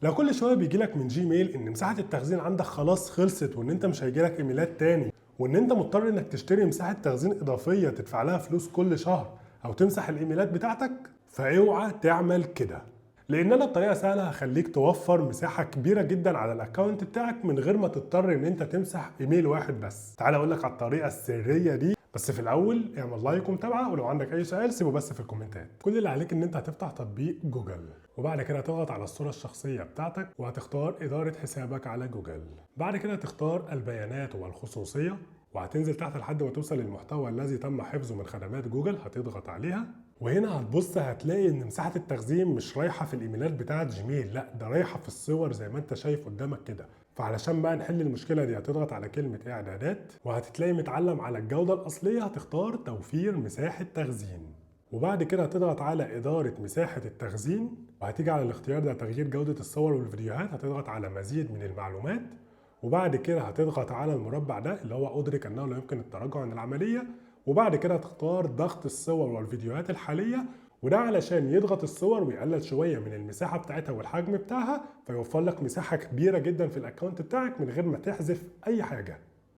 لو كل شويه بيجيلك من جيميل ان مساحه التخزين عندك خلاص خلصت وان انت مش هيجيلك ايميلات تاني وان انت مضطر انك تشتري مساحه تخزين اضافيه تدفع لها فلوس كل شهر او تمسح الايميلات بتاعتك، فاوعى تعمل كده. لان انا بطريقه سهله هخليك توفر مساحه كبيره جدا على الاكونت بتاعك من غير ما تضطر ان انت تمسح ايميل واحد بس. تعال اقول لك على الطريقه السريه دي، بس في الاول اعمل لايك ومتابعه، ولو عندك اي سؤال سيبه بس في الكومنتات. كل اللي عليك ان انت هتفتح تطبيق جوجل، وبعد كده هتضغط على الصوره الشخصيه بتاعتك وهتختار اداره حسابك على جوجل. بعد كده هتختار البيانات والخصوصيه وهتنزل تحت لحد ما توصل للمحتوى الذي تم حفظه من خدمات جوجل، هتضغط عليها وهنا هتبص هتلاقي ان مساحه التخزين مش رايحه في الايميلات بتاعه جيميل، لا ده رايحه في الصور زي ما انت شايف قدامك كده. فعلشان بقى نحل المشكله دي هتضغط على كلمه اعدادات وهتتلاقي متعلم على الجوده الاصليه، هتختار توفير مساحه تخزين وبعد كده هتضغط على اداره مساحه التخزين وهتيجي على الاختيار ده تغيير جوده الصور والفيديوهات، هتضغط على مزيد من المعلومات وبعد كده هتضغط على المربع ده اللي هو ادرك انه لا يمكن التراجع عن العمليه، وبعد كده هتختار ضغط الصور والفيديوهات الحاليه، وده علشان يضغط الصور ويقلل شويه من المساحه بتاعتها والحجم بتاعها، فيوفر لك مساحه كبيره جدا في الاكونت بتاعك من غير ما تحذف اي حاجه.